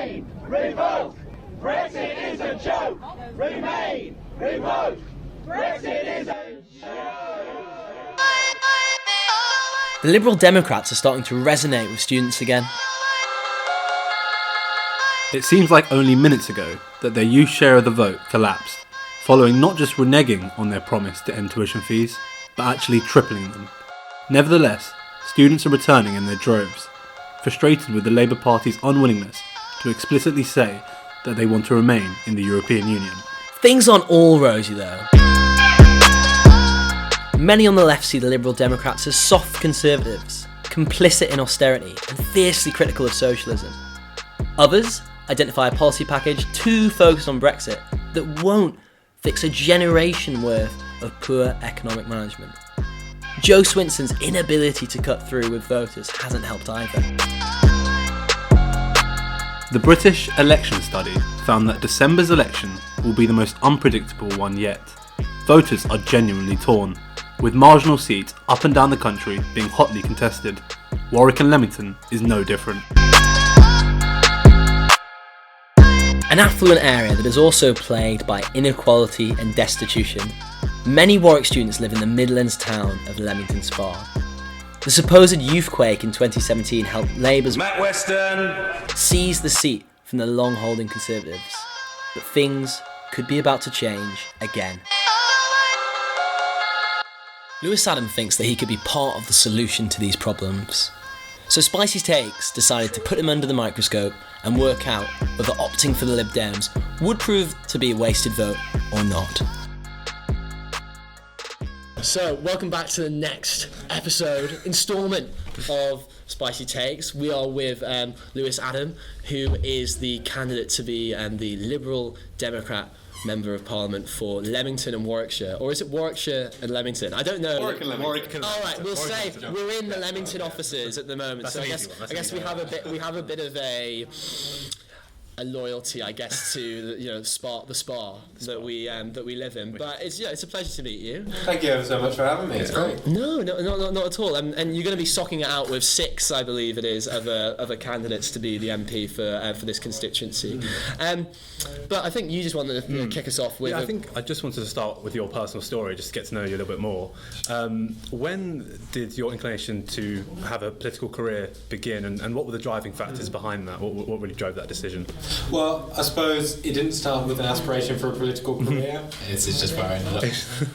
Remain, revoke. Brexit is a joke. Remain, revoke. Brexit is a joke. The Liberal Democrats are starting to resonate with students again. It seems like only minutes ago that their youth share of the vote collapsed, following not just reneging on their promise to end tuition fees, but actually tripling them. Nevertheless, students are returning in their droves, frustrated with the Labour Party's unwillingness to explicitly say that they want to remain in the European Union. Things aren't all rosy though. Many on the left see the Liberal Democrats as soft conservatives, complicit in austerity and fiercely critical of socialism. Others identify a policy package too focused on Brexit that won't fix a generation worth of poor economic management. Jo Swinson's inability to cut through with voters hasn't helped either. The British election study found that December's election will be the most unpredictable one yet. Voters are genuinely torn, with marginal seats up and down the country being hotly contested. Warwick and Leamington is no different. An affluent area that is also plagued by inequality and destitution, many Warwick students live in the Midlands town of Leamington Spa. The supposed youthquake in 2017 helped Labour's Matt Weston seize the seat from the long-holding Conservatives. But things could be about to change again. Lewis Adam thinks that he could be part of the solution to these problems. So Spicy Takes decided to put him under the microscope and work out whether opting for the Lib Dems would prove to be a wasted vote or not. So, welcome back to the next instalment of Spicy Takes. We are with Lewis Adam, who is the candidate to be the Liberal Democrat Member of Parliament for Leamington and Warwickshire. Or is it Warwickshire and Leamington? I don't know. Warwick and Leamington. All right, we'll say we're in the Leamington offices at the moment. That's so I guess we have a bit of a loyalty, I guess, to the spa that we live in. But it's a pleasure to meet you. Thank you ever so much for having me. It's great. No, not at all. And you're going to be socking it out with 6, I believe it is, other candidates to be the MP for this constituency. But I think you just wanted to kick us off with. Yeah, I think I just wanted to start with your personal story, just to get to know you a little bit more. When did your inclination to have a political career begin, and what were the driving factors behind that? What really drove that decision? Well, I suppose it didn't start with an aspiration for a political career. It's just where I ended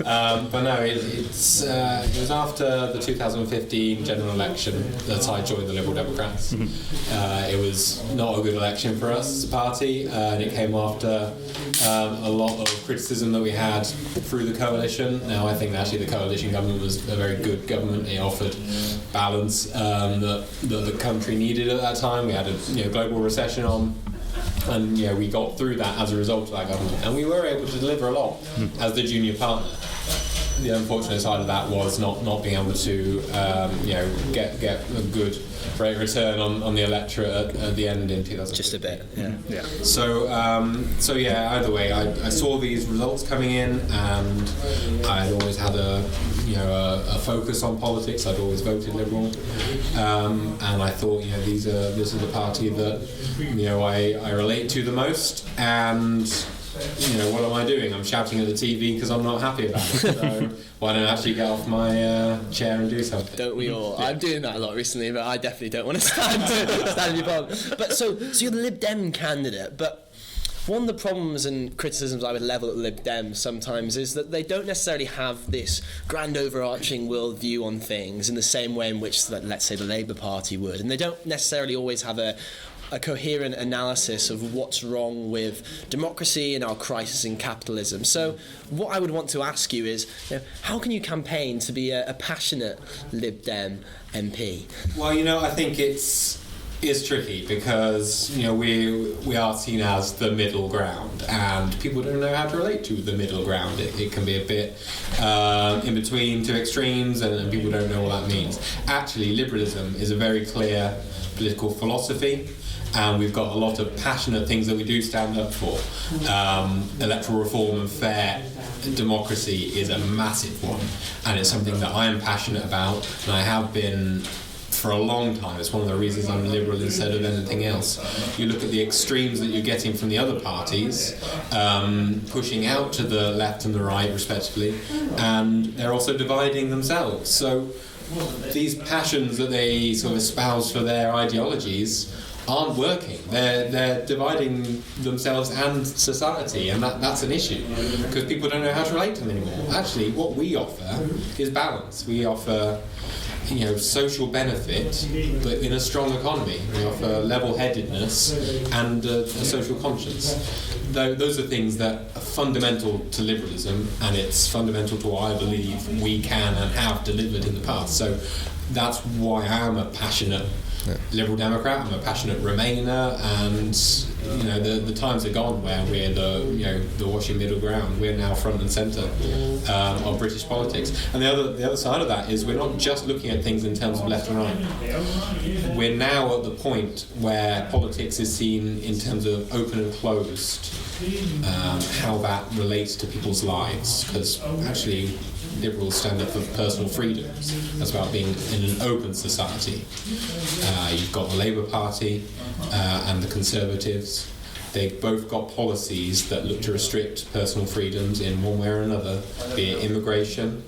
up. But no, it was after the 2015 general election that I joined the Liberal Democrats. It was not a good election for us as a party, and it came after a lot of criticism that we had through the coalition. Now, I think actually the coalition government was a very good government. It offered balance that the country needed at that time. We had a global recession on. And we got through that as a result of that government, and we were able to deliver a lot as the junior partner. The unfortunate side of that was not being able to get a good rate of return on the electorate at the end in 2000. Just a bit, yeah. So either way, I saw these results coming in, and I'd always had a focus on politics. I'd always voted Liberal, and I thought this is the party that I relate to the most, and what am I doing? I'm shouting at the TV because I'm not happy about it. So why don't I actually get off my chair and do something? Don't we all? Yeah. I'm doing that a lot recently, but I definitely don't want to stand in your pub. But so you're the Lib Dem candidate, but one of the problems and criticisms I would level at Lib Dems sometimes is that they don't necessarily have this grand overarching world view on things in the same way in which, let's say, the Labour Party would. And they don't necessarily always have a coherent analysis of what's wrong with democracy and our crisis in capitalism. So what I would want to ask you is, how can you campaign to be a passionate Lib Dem MP? Well, I think it's tricky because we are seen as the middle ground, and people don't know how to relate to the middle ground. It can be a bit in between two extremes, and people don't know what that means. Actually, liberalism is a very clear political philosophy, and we've got a lot of passionate things that we do stand up for. Electoral reform and fair democracy is a massive one, and it's something that I am passionate about, and I have been for a long time. It's one of the reasons I'm liberal instead of anything else. You look at the extremes that you're getting from the other parties, pushing out to the left and the right, respectively, and they're also dividing themselves. So these passions that they sort of espouse for their ideologies aren't working. They're dividing themselves and society, and that's an issue because people don't know how to relate to them anymore. Actually, what we offer is balance. We offer social benefit, but in a strong economy. We offer level-headedness and a social conscience. Those are things that are fundamental to liberalism, and it's fundamental to what I believe we can and have delivered in the past. So that's why I am a passionate Liberal Democrat. I'm a passionate Remainer, and the times are gone where we're the washing middle ground. We're now front and centre of British politics. And the other side of that is we're not just looking at things in terms of left and right. We're now at the point where politics is seen in terms of open and closed, how that relates to people's lives, because actually Liberals stand up for personal freedoms. That's about being in an open society. You've got the Labour Party and the Conservatives. They've both got policies that look to restrict personal freedoms in one way or another, be it immigration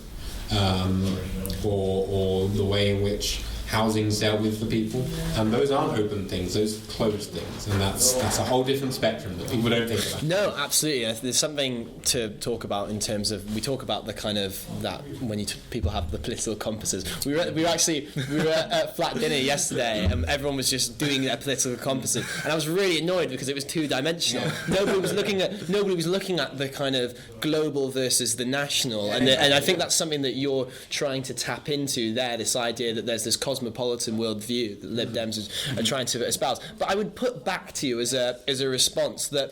or the way in which housing's dealt with for people, and those aren't open things, those are closed things, and that's a whole different spectrum that people don't think about. No, absolutely. There's something to talk about in terms of, we talk about the kind of that when people have the political compasses. We were at flat dinner yesterday, and everyone was just doing their political compasses, and I was really annoyed because it was two-dimensional. Nobody was looking at the kind of global versus the national, and I think that's something that you're trying to tap into there. This idea that there's this cosmopolitan worldview that Lib Dems are trying to espouse. But I would put back to you as a response that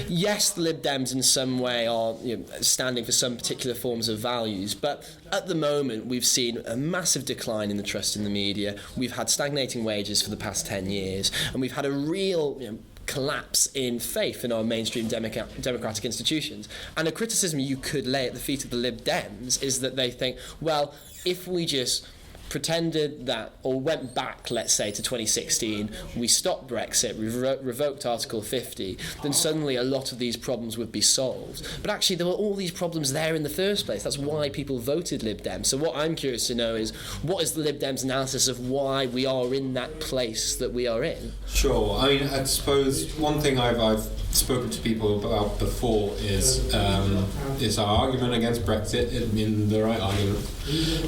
yes, the Lib Dems in some way are standing for some particular forms of values, but at the moment we've seen a massive decline in the trust in the media. We've had stagnating wages for the past 10 years, and we've had a real collapse in faith in our mainstream democratic institutions. And a criticism you could lay at the feet of the Lib Dems is that they think, well, if we just pretended that, or went back, let's say, to 2016, we stopped Brexit, we revoked Article 50, then suddenly a lot of these problems would be solved. But actually there were all these problems there in the first place. That's why people voted Lib Dem. So what I'm curious to know is, what is the Lib Dem's analysis of why we are in that place that we are in? Sure. I mean, I suppose one thing I've spoken to people about before is our argument against Brexit, in the right argument,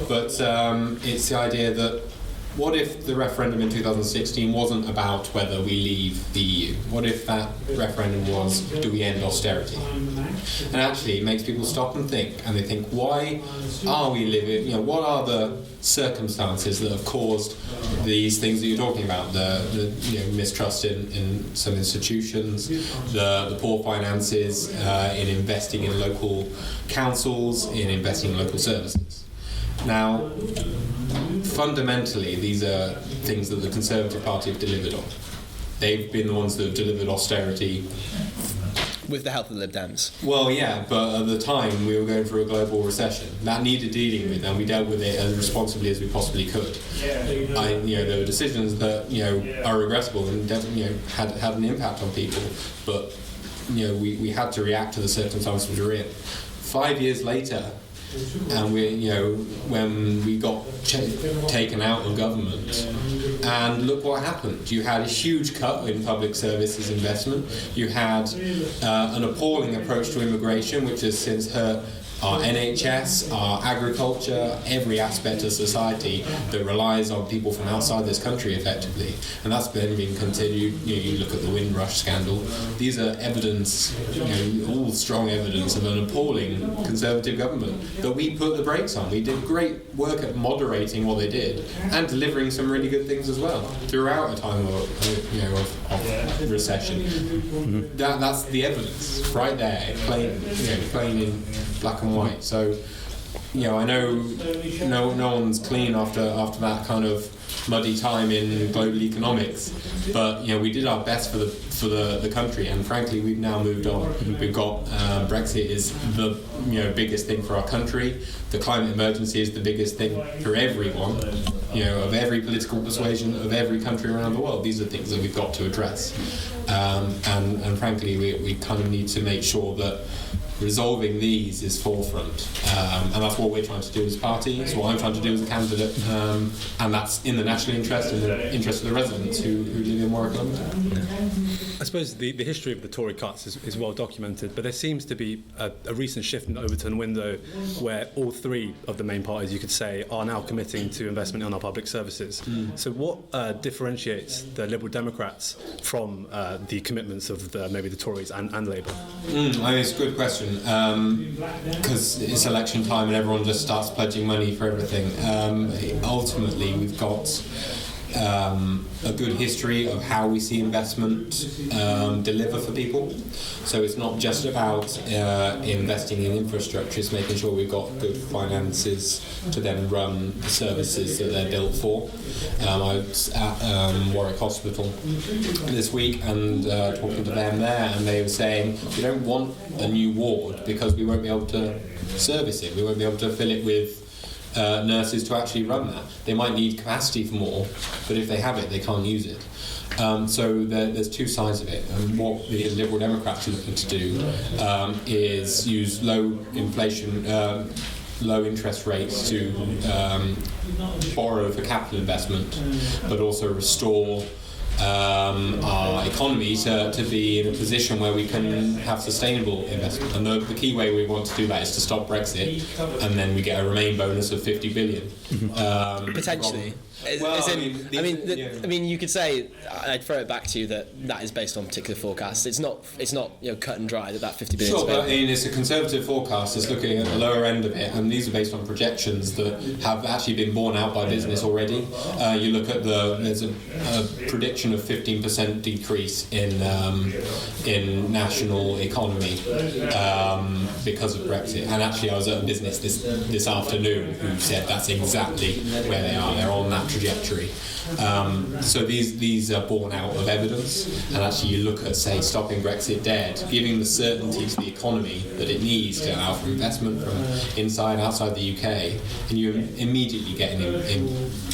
but it's the idea that what if the referendum in 2016 wasn't about whether we leave the EU? What if that referendum was, do we end austerity? And actually it makes people stop and think, and they think, why are we living, what are the circumstances that have caused these things that you're talking about, the mistrust in some institutions, the poor finances in investing in local councils, in investing in local services. Now, fundamentally, these are things that the Conservative Party have delivered on. They've been the ones that have delivered austerity. With the help of the Lib Dems. Well, yeah, but at the time we were going through a global recession. That needed dealing with, and we dealt with it as responsibly as we possibly could. There were decisions that are regrettable and definitely had an impact on people, but we had to react to the circumstances we were in. 5 years later, and when we got taken out of government, and look what happened. You had a huge cut in public services investment. You had an appalling approach to immigration, which has since hurt our NHS, our agriculture, every aspect of society that relies on people from outside this country effectively. And that's then been continued. You look at the Windrush scandal. These are evidence, all strong evidence of an appalling Conservative government that we put the brakes on. We did great work at moderating what they did and delivering some really good things as well throughout a time of recession. Mm-hmm. That's the evidence right there, plain in black and white. So, I know no one's clean after that kind of muddy time in global economics, but we did our best for the country, and frankly we've now moved on. We've got Brexit is the biggest thing for our country. The climate emergency is the biggest thing for everyone, of every political persuasion, of every country around the world. These are things that we've got to address, and frankly we kind of need to make sure that resolving these is forefront, and that's what we're trying to do as a party. It's what I'm trying to do as a candidate, and that's in the national interest and the interest of the residents who live in Warwick Leamington. I suppose the history of the Tory cuts is well documented, but there seems to be a recent shift in the Overton window where all three of the main parties, you could say, are now committing to investment in our public services. So what differentiates the Liberal Democrats from the commitments of maybe the Tories and Labour? I think it's a good question, because it's election time and everyone just starts pledging money for everything. Ultimately, we've got a good history of how we see investment deliver for people. So it's not just about investing in infrastructure, it's making sure we've got good finances to then run the services that they're built for. I was at Warwick Hospital this week and talking to them there, and they were saying we don't want a new ward because we won't be able to service it, we won't be able to fill it with nurses to actually run that. They might need capacity for more, but if they have it, they can't use it. So there's two sides of it, and what the Liberal Democrats are looking to do is use low inflation, low interest rates to borrow for capital investment, but also restore our economy to be in a position where we can have sustainable investment. And the key way we want to do that is to stop Brexit, and then we get a Remain bonus of 50 billion. Potentially. You could say, I'd throw it back to you that is based on particular forecasts. It's not cut and dry that 50 billion. Sure, but it's a conservative forecast. It's looking at the lower end of it, and these are based on projections that have actually been borne out by business already. You look at there's a prediction of 15% decrease in national economy because of Brexit. And actually, I was at a business this afternoon who said that's exactly where they are. They're on that trajectory. So these are borne out of evidence, and actually you look at, say, stopping Brexit dead, giving the certainty to the economy that it needs to allow for investment from inside, outside the UK, and you immediately get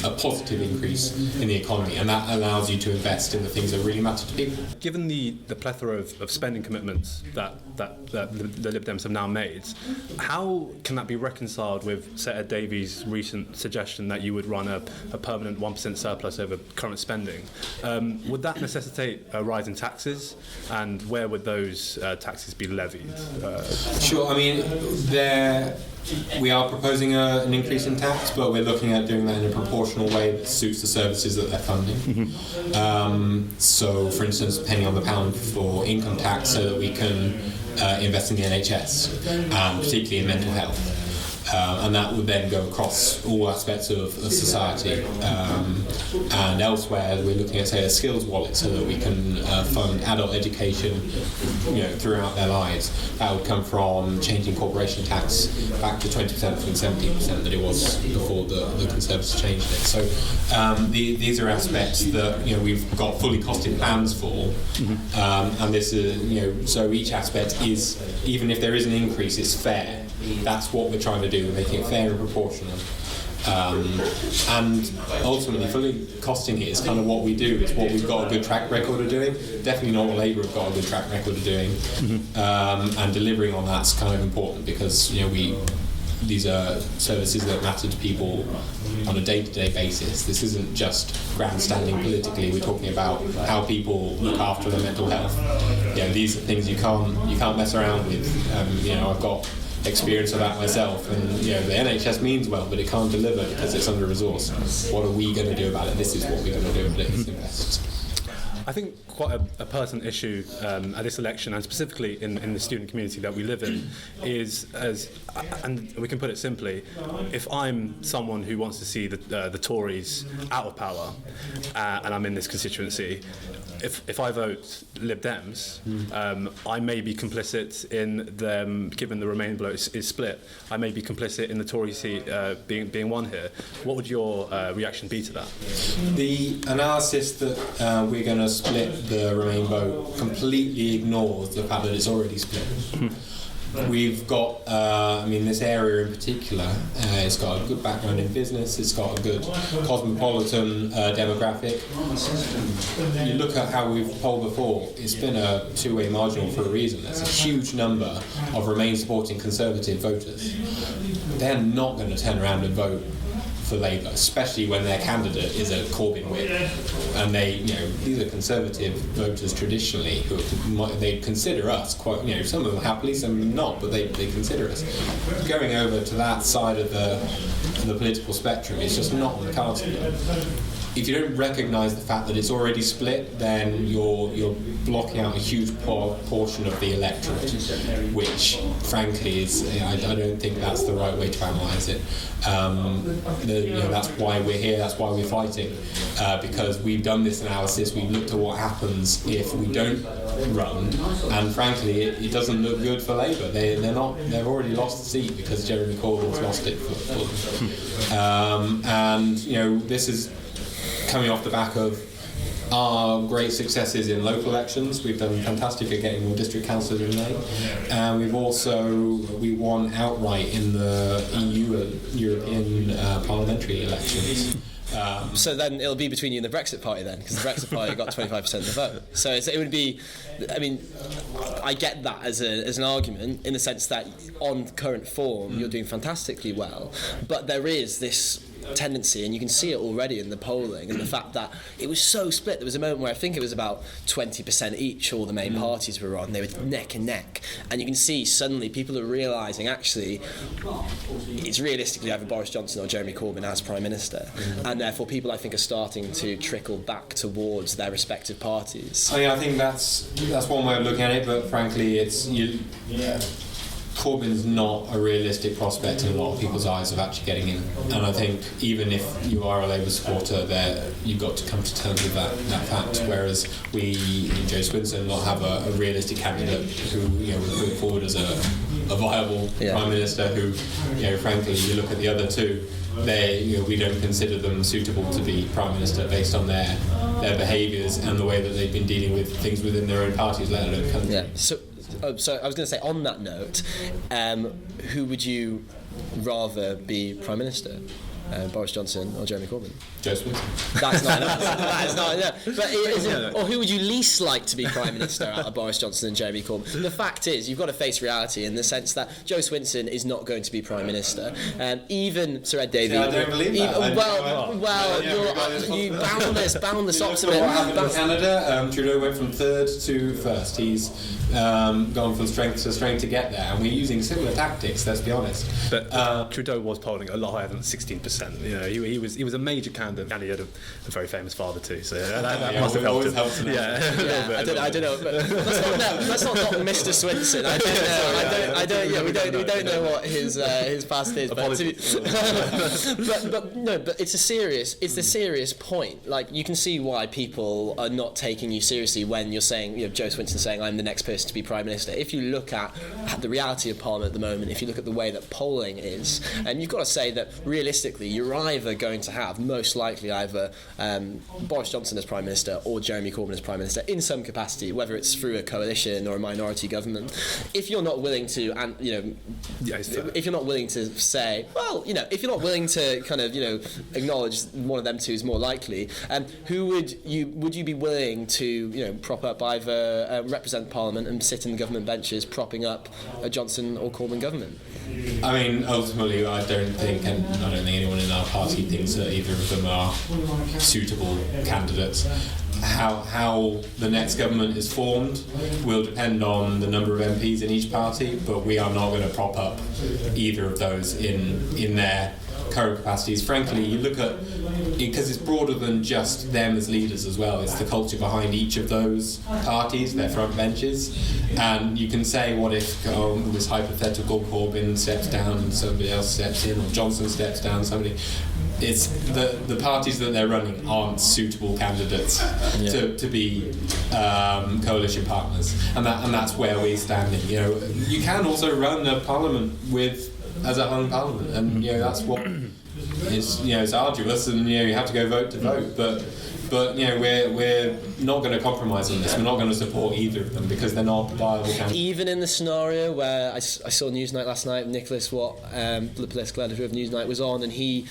a positive increase in the economy, and that allows you to invest in the things that really matter to people. Given the plethora of spending commitments that the Lib Dems have now made, how can that be reconciled with Senator Davies' recent suggestion that you would run a permanent 1% surplus over current spending? Would that necessitate a rise in taxes, and where would those taxes be levied? Sure, I mean, we are proposing an increase in tax, but we're looking at doing that in a proportional way that suits the services that they're funding. So, for instance, penny on the pound for income tax so that we can invest in the NHS, particularly in mental health. And that would then go across all aspects of society. And elsewhere, we're looking at, say, a skills wallet so that we can fund adult education, throughout their lives. That would come from changing corporation tax back to 20% from 17% that it was before the Conservatives changed it. So these are aspects that we've got fully costed plans for, and this is so each aspect is, even if there is an increase, it's fair. That's what we're trying to do, making it fair and proportional. And ultimately, fully costing it is kind of what we do. It's what we've got a good track record of doing. Definitely not what Labour have got a good track record of doing. And delivering on that's kind of important because these are services that matter to people on a day-to-day basis. This isn't just grandstanding politically. We're talking about how people look after their mental health. These are things you can't mess around with. I've got experience of that myself, and the NHS means well, but it can't deliver because it's under-resourced. What are we going to do about it? This is what we're going to do about it. Invest. I think quite a pertinent issue at this election, and specifically in the student community that we live in, is and we can put it simply, if I'm someone who wants to see the Tories out of power, and I'm in this constituency, if I vote Lib Dems, I may be complicit in them, given the Remain vote is split, I may be complicit in the Tory seat being won here. What would your reaction be to that? The analysis that we're going to split the Remain vote completely ignores the fact that it's already split. We've got, this area in particular, it's got a good background in business, it's got a good cosmopolitan demographic. You look at how we've polled before, it's been a two-way marginal for a reason. There's a huge number of Remain supporting Conservative voters. They're not going to turn around and vote for Labour, especially when their candidate is a Corbyn whip, and these are Conservative voters traditionally who they consider us quite, some of them happily, some of them not, but they consider us. Going over to that side of the political spectrum is just not on the cards for them. If you don't recognise the fact that it's already split, then you're blocking out a huge portion of the electorate, which, frankly, is I don't think that's the right way to analyse it. That's why we're here. That's why we're fighting, because we've done this analysis. We've looked at what happens if we don't run, and frankly, it doesn't look good for Labour. They've already lost the seat because Jeremy Corbyn's lost it for them. This is coming off the back of our great successes in local elections. We've done fantastic at getting more district councillors in May, and we won outright in the European parliamentary elections. So then it'll be between you and the Brexit Party then, because the Brexit Party got 25% of the vote. So it would be, I get that as an argument in the sense that on current form you're doing fantastically well, but there is this tendency, and you can see it already in the polling, and the fact that it was so split. There was a moment where I think it was about 20% each, all the main parties were on. They were neck and neck, and you can see suddenly people are realising actually it's realistically either Boris Johnson or Jeremy Corbyn as Prime Minister, and therefore people I think are starting to trickle back towards their respective parties. I think that's one way of looking at it, but frankly Corbyn's not a realistic prospect in a lot of people's eyes of actually getting in, and I think even if you are a Labour supporter, you've got to come to terms with that fact. Whereas we in Jo Swinson not have a realistic candidate who we put forward as a viable Prime Minister. Who frankly, you look at the other two, we don't consider them suitable to be Prime Minister based on their behaviours and the way that they've been dealing with things within their own parties, let alone country. Yeah. So I was going to say, on that note, who would you rather be Prime Minister? Boris Johnson or Jeremy Corbyn? Jo Swinson. That's not enough. That is not enough. But or who would you least like to be Prime Minister out of Boris Johnson and Jeremy Corbyn? The fact is, you've got to face reality in the sense that Jo Swinson is not going to be Prime Minister. Even Sir Ed Davey. I don't believe that. You boundless optimism. What happened in Canada? Trudeau went from third to first. He's gone from strength to strength to get there, and we're using similar tactics. Let's be honest. But Trudeau was polling a lot higher than 16%. He was a major candidate, and he had a very famous father too. So that must have helped him. I don't know. But let's not knock Mr. Swinson. I don't know what his past is. But it's a serious point. Like, you can see why people are not taking you seriously when you're saying, Jo Swinson saying, I'm the next person to be Prime Minister. If you look at the reality of Parliament at the moment, if you look at the way that polling is, and you've got to say that realistically you're either going to have, most likely, either Boris Johnson as Prime Minister or Jeremy Corbyn as Prime Minister in some capacity, whether it's through a coalition or a minority government. If you're not willing to, if you're not willing to say, if you're not willing to kind of, acknowledge one of them two is more likely, who would you be willing to, prop up, either represent Parliament and sit in the government benches propping up a Johnson or Corbyn government? I mean, ultimately, I don't think anyone in our party thinks that either of them are suitable candidates. How the next government is formed will depend on the number of MPs in each party, but we are not going to prop up either of those in there current capacities. Frankly, you look at because it's broader than just them as leaders as well. It's the culture behind each of those parties, their front benches, and you can say, what if this hypothetical Corbyn steps down and somebody else steps in, or Johnson steps down, somebody. It's the parties that they're running aren't suitable candidates to be coalition partners, and that's where we're standing. You can also run a parliament as a hung parliament, and that's what is it's arduous, and you have to go vote to vote, but we're not going to compromise on this. We're not going to support either of them because they're not viable candidates. Even in the scenario where I saw Newsnight last night, Nicholas Watt, the political editor of Newsnight, was on, and he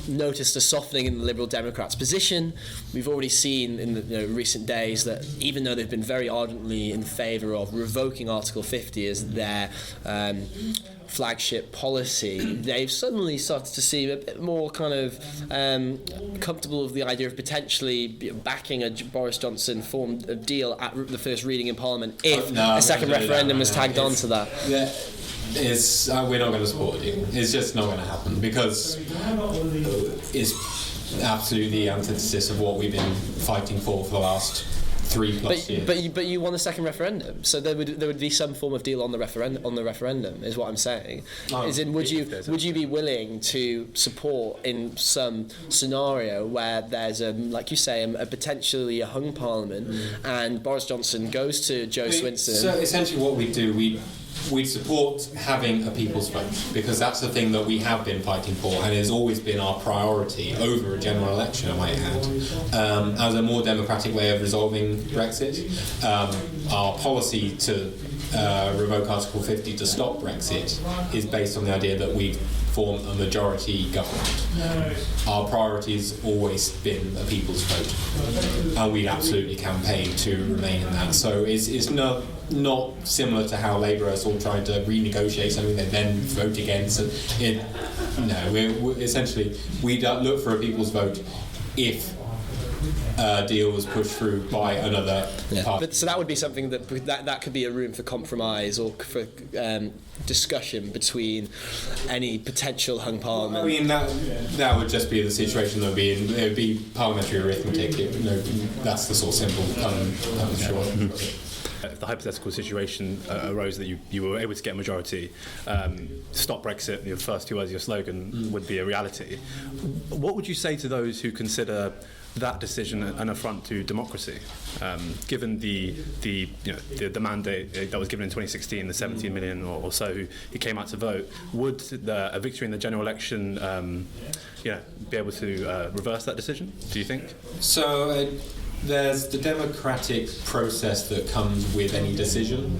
noticed a softening in the Liberal Democrats' position. We've already seen in the recent days that even though they've been very ardently in favour of revoking Article 50 as their flagship policy, they've suddenly started to seem a bit more kind of comfortable with the idea of potentially backing a Boris Johnson formed deal at the first reading in Parliament if a second referendum was tagged on to that. We're not going to support it. It's just not going to happen because it's absolutely the antithesis of what we've been fighting for the last 3+ years. But you want a second referendum, so there would be some form of deal on the referendum. Is what I'm saying. Would you be willing to support in some scenario where there's like you say a potentially a hung parliament and Boris Johnson goes to Jo Swinson? So essentially, what we do, we support having a people's vote because that's the thing that we have been fighting for and has always been our priority over a general election, I might add, as a more democratic way of resolving Brexit. Our policy to revoke Article 50 to stop Brexit is based on the idea that we form a majority government. Our priority has always been a people's vote, and we absolutely campaign to remain in that. So it's not similar to how Labour has all tried to renegotiate something they then vote against. We look for a people's vote if a deal was pushed through by another party. But so that would be something that could be a room for compromise or for discussion between any potential hung parliament. I mean that would just be the situation that would be in. It would be parliamentary arithmetic. That's the sort of simple. I'm sure. If the hypothetical situation arose that you were able to get a majority, stop Brexit, your first 2 words of your slogan would be a reality. What would you say to those who consider that decision an affront to democracy, given the mandate that was given in 2016, the 17 million or so who came out to vote? Would a victory in the general election be able to reverse that decision, do you think? So there's the democratic process that comes with any decision.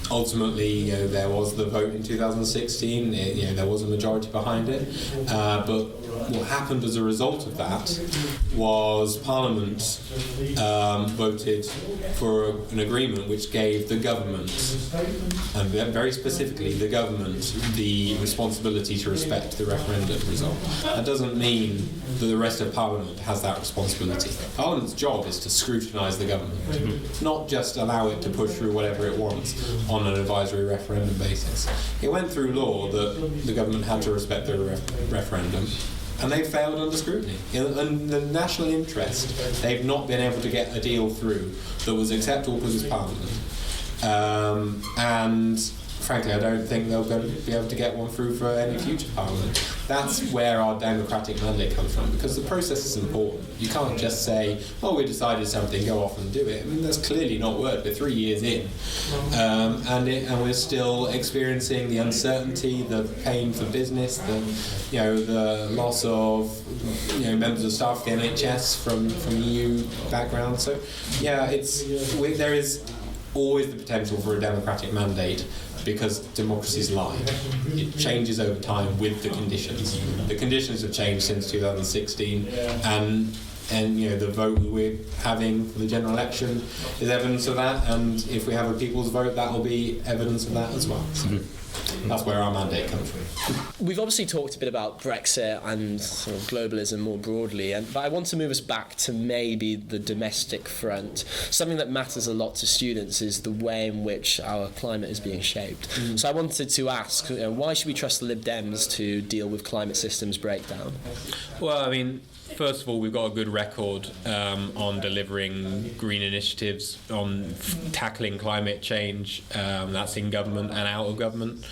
Ultimately, there was the vote in 2016. There was a majority behind it, but what happened as a result of that was Parliament voted for an agreement which gave the government, and very specifically the government, the responsibility to respect the referendum result. That doesn't mean that the rest of Parliament has that responsibility. Parliament's job is to scrutinise the government, not just allow it to push through whatever it wants on an advisory referendum basis. It went through law that the government had to respect the referendum, and they failed under scrutiny. In the national interest, they've not been able to get a deal through that was acceptable to this Parliament. And frankly, I don't think they'll be able to get one through for any future Parliament. That's where our democratic mandate comes from, because the process is important. You can't just say, we decided something, go off and do it. I mean, that's clearly not worked. We're 3 years in, and we're still experiencing the uncertainty, the pain for business, the loss of members of staff of the NHS from EU background. So, there is always the potential for a democratic mandate, because democracy's live. It changes over time with the conditions. The conditions have changed since 2016, and and the vote we're having for the general election is evidence of that, and if we have a people's vote, that will be evidence of that as well. So that's where our mandate comes from. We've obviously talked a bit about Brexit and sort of globalism more broadly, but I want to move us back to maybe the domestic front. Something that matters a lot to students is the way in which our climate is being shaped. So I wanted to ask, why should we trust the Lib Dems to deal with climate systems breakdown? Well, I mean, first of all, we've got a good record on delivering green initiatives, on tackling climate change. That's in government and out of government.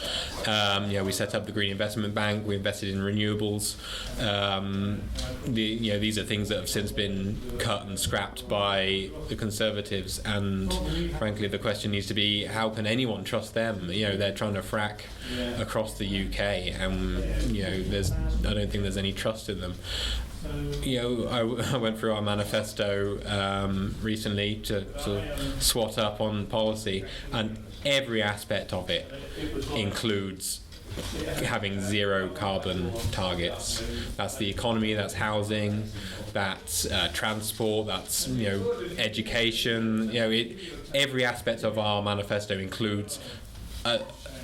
We set up the Green Investment Bank. We invested in renewables. These are things that have since been cut and scrapped by the Conservatives. And frankly, the question needs to be, how can anyone trust them? They're trying to frack across the UK, and I don't think there's any trust in them. I went through our manifesto recently to sort of swat up on policy, and every aspect of it includes having zero carbon targets. That's the economy, that's housing, that's transport, that's education. Every aspect of our manifesto includes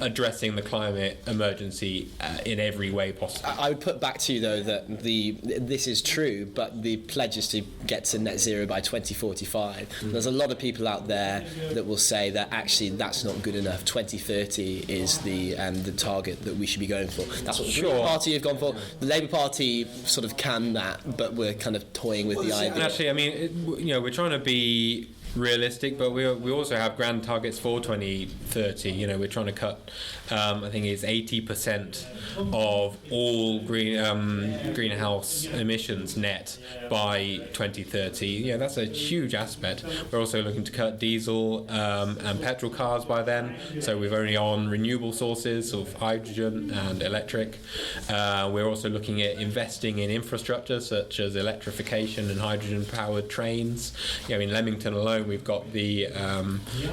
addressing the climate emergency in every way possible. I would put back to you, though, that this is true, but the pledge is to get to net zero by 2045. There's a lot of people out there that will say that actually that's not good enough. 2030 is the target that we should be going for. That's what the Green Party have gone for. The Labour Party sort of can that, but we're kind of toying with the idea. Actually, I mean, we're trying to be realistic, but we also have grand targets for 2030. We're trying to cut, I think it's 80% of all greenhouse emissions net by 2030. That's a huge aspect. We're also looking to cut diesel and petrol cars by then, so we're only on renewable sources of hydrogen and electric. We're also looking at investing in infrastructure such as electrification and hydrogen powered trains. In Leamington alone, we've got the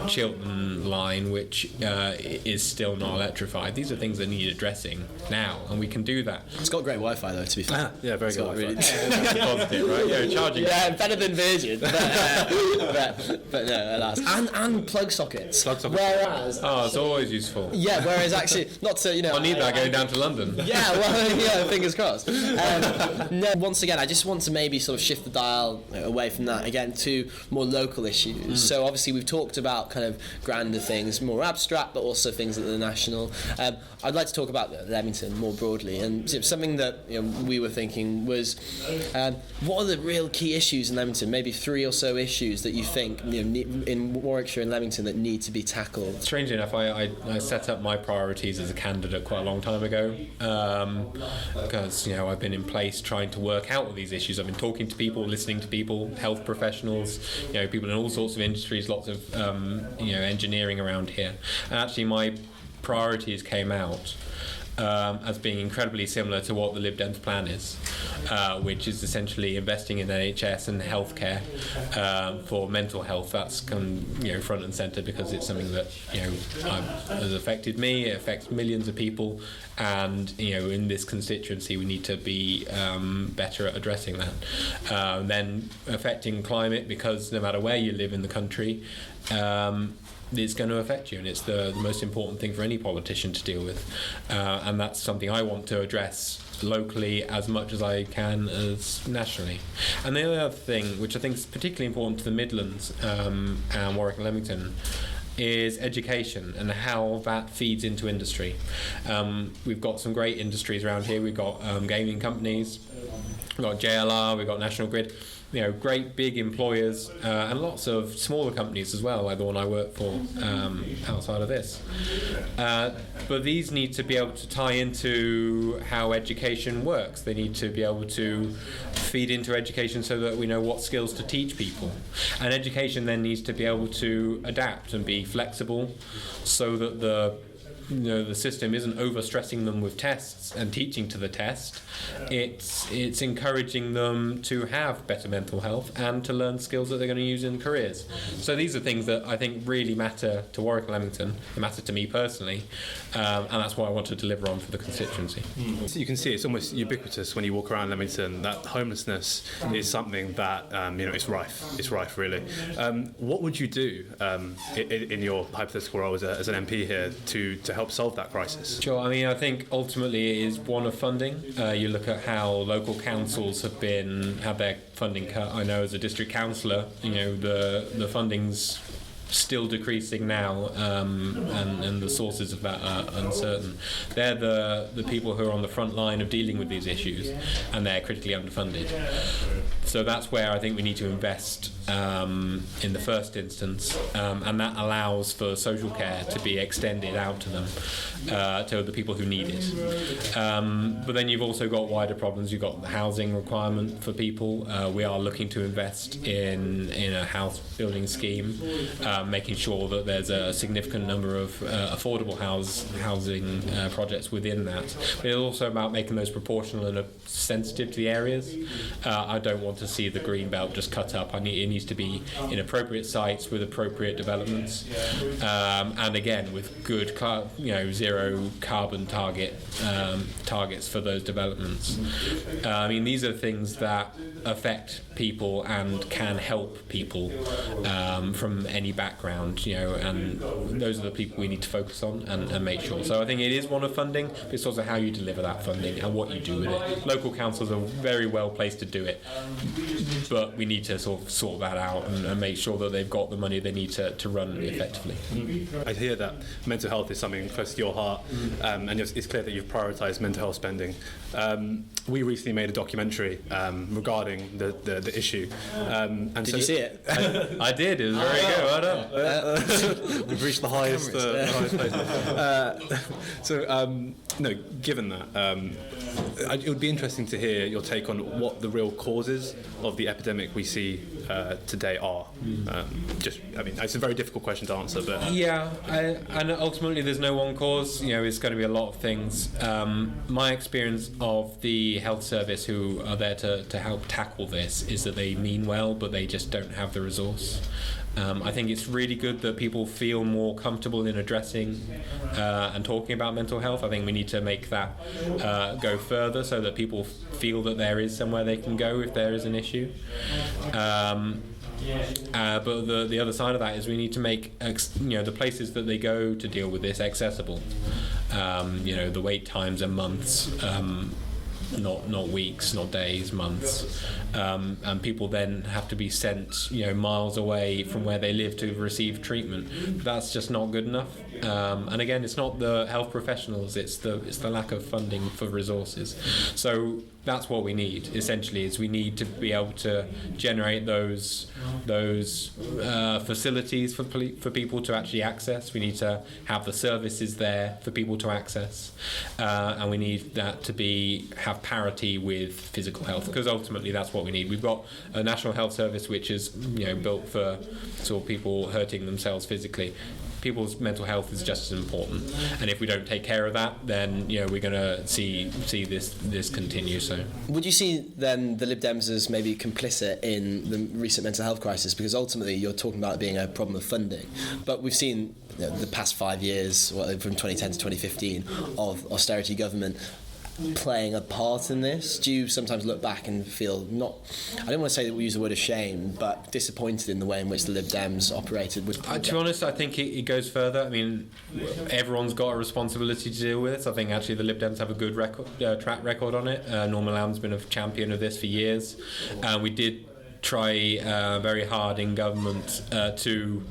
Chiltern line, which is still not electrified. These are things that need addressing now, and we can do that. It's got great Wi-Fi, though, to be fair. Yeah, very good Wi-Fi. Really Positive, right? Charging. Yeah, better than Virgin, but no, alas. And plug sockets. Whereas, it's always useful. Yeah, whereas actually, not to I need that going down to London. Yeah, well, fingers crossed. No, once again, I just want to maybe sort of shift the dial away from that again to more local issues. So obviously we've talked about kind of grander things, more abstract, but also things at the national. I'd like to talk about Leamington more broadly, and something that we were thinking was, what are the real key issues in Leamington? Maybe 3 or so issues that you think in Warwickshire and Leamington that need to be tackled. Strangely enough, I set up my priorities as a candidate quite a long time ago, because I've been in place trying to work out all these issues. I've been talking to people, listening to people, health professionals, people in all sorts of industries, lots of engineering around here. And actually my priorities came out as being incredibly similar to what the Lib Dems plan is, which is essentially investing in NHS and healthcare for mental health. That's front and centre, because it's something that has affected me. It affects millions of people, and in this constituency we need to be better at addressing that. Then affecting climate, because no matter where you live in the country, it's going to affect you, and it's the most important thing for any politician to deal with, and that's something I want to address locally as much as I can as nationally. And the other thing, which I think is particularly important to the Midlands and Warwick and Leamington, is education and how that feeds into industry. We've got some great industries around here. We've got gaming companies, we've got JLR, we've got National Grid, great big employers, and lots of smaller companies as well, like the one I work for outside of this. But these need to be able to tie into how education works. They need to be able to feed into education so that we know what skills to teach people. And education then needs to be able to adapt and be flexible, so that the the system isn't overstressing them with tests and teaching to the test. It's encouraging them to have better mental health and to learn skills that they're going to use in careers. So these are things that I think really matter to Warwick Leamington. They matter to me personally, and that's what I want to deliver on for the constituency. So you can see it's almost ubiquitous when you walk around Leamington that homelessness is something that it's rife. It's rife, really. What would you do in your hypothetical role as an MP here to help solve that crisis? Sure. I mean, I think ultimately it is one of funding. You look at how local councils have had their funding cut. I know as a district councillor, the funding's still decreasing now, and the sources of that are uncertain. They're the people who are on the front line of dealing with these issues, and they're critically underfunded. So that's where I think we need to invest in the first instance, and that allows for social care to be extended out to them, to the people who need it. But then you've also got wider problems. You've got the housing requirement for people. We are looking to invest in a house building scheme, making sure that there's a significant number of affordable housing projects within that. But it's also about making those proportional and sensitive to the areas. I don't want to see the green belt just cut up. It needs to be in appropriate sites with appropriate developments, and again with good zero carbon targets for those developments. I mean, these are things that affect people and can help people from any background, and those are the people we need to focus on and make sure. So I think it is one of funding, but it's also how you deliver that funding and what you do with it. Local councils are very well placed to do it, but we need to sort that out and make sure that they've got the money they need to run effectively. I hear that mental health is something close to your heart, and it's clear that you've prioritised mental health spending. We recently made a documentary regarding the issue. Did you see it? I did. It was very good. Well done. We've reached the highest place. Given that, it would be interesting to hear your take on what the real causes of the epidemic we see today are. It's a very difficult question to answer, but yeah, and ultimately there's no one cause. It's going to be a lot of things. My experience of the health service who are there to help tackle this is that they mean well, but they just don't have the resource. I think it's really good that people feel more comfortable in addressing and talking about mental health. I think we need to make that go further so that people feel that there is somewhere they can go if there is an issue. But the other side of that is we need to make the places that they go to deal with this accessible. The wait times are months. Not weeks, not days, months, and people then have to be sent, miles away from where they live to receive treatment. That's just not good enough. And again, it's not the health professionals; it's the lack of funding for resources. So that's what we need. Essentially, is we need to be able to generate those facilities for people to actually access. We need to have the services there for people to access, and we need that to have parity with physical health, because ultimately that's what we need. We've got a national health service which is built for sort of people hurting themselves physically. People's mental health is just as important, and if we don't take care of that, then we're going to see this continue. So, would you see then the Lib Dems as maybe complicit in the recent mental health crisis? Because ultimately you're talking about it being a problem of funding, but we've seen the past 5 years, from 2010 to 2015, of austerity government playing a part in this. Do you sometimes look back and feel I don't want to say that we use the word ashamed, but disappointed in the way in which the Lib Dems operated? To be honest, I think it goes further. I mean, everyone's got a responsibility to deal with this. I think actually the Lib Dems have a good track record on it. Norman Lamb's been a champion of this for years. We did try very hard in government to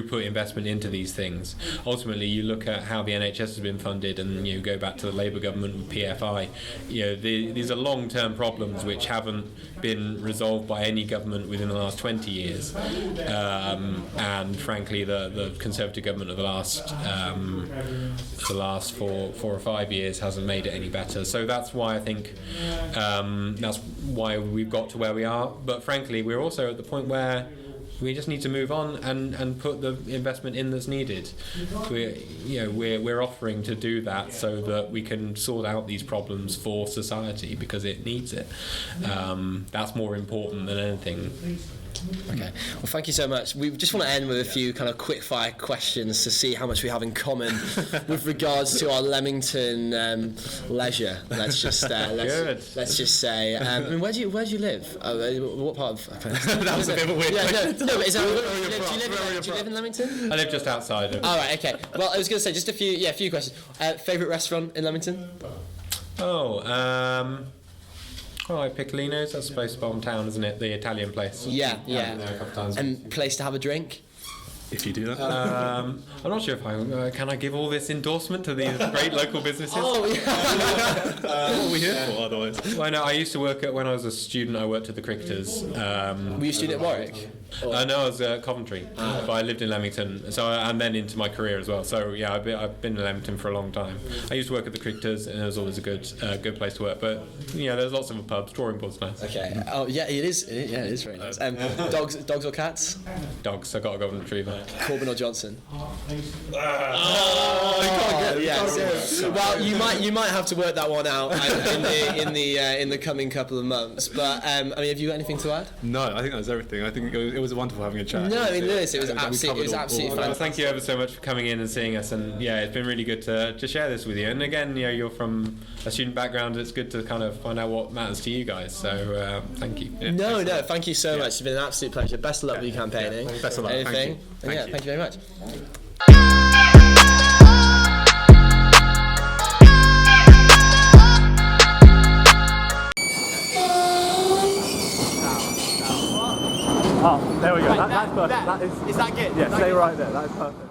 put investment into these things. Ultimately, you look at how the NHS has been funded, and you go back to the Labour government with PFI. These are long-term problems which haven't been resolved by any government within the last 20 years. And frankly, the Conservative government of the last 4 or 5 years hasn't made it any better. So that's why I think that's why we've got to where we are. But frankly, we're also at the point where We just need to move on and put the investment in that's needed. We're offering to do that so that we can sort out these problems for society because it needs it. That's more important than anything. Okay, well, thank you so much. We just want to end with a few kind of quick-fire questions to see how much we have in common with regards to our Leamington leisure. Let's just say. I mean, where do you live? What part of? That was a bit of a weird question. No, but is that, do you live in Leamington? I live just outside of. All right, okay. Well, I was going to say just a few questions. Favourite restaurant in Leamington? Piccolino's, that's supposed to be town, isn't it? The Italian place. Yeah. There a couple of times. And place to have a drink? If you do that. I'm not sure if can I give all this endorsement to these great local businesses? Oh, yeah. What are we here for otherwise? Well, no, I used to work when I was a student. I worked at the Cricketers. Were you a student at Warwick? No, I was at Coventry, but I lived in Leamington. And then into my career as well. So yeah, I've been in Leamington for a long time. I used to work at the Cricketers, and it was always a good place to work. But there's lots of pubs. Drawing board's nice. Okay. Oh yeah, it is. It is very nice. Dogs or cats? Dogs. I got a golden retriever. Corbyn or Johnson? Well, you might have to work that one out in the coming couple of months. But I mean, have you got anything to add? No, I think that was everything. I think it was wonderful having a chat. No, I mean, Lewis, it was absolutely fantastic. Well, thank you ever so much for coming in and seeing us, and it's been really good to share this with you. And again, you're from a student background. It's good to kind of find out what matters to you guys. So thank you. No, thank you so much. It's been an absolute pleasure. Best of luck with your campaigning. Best of luck. Anything? Thank you. Thank you very much. Oh, there we go. That's perfect. Is that good? Yeah, stay right there. That is perfect.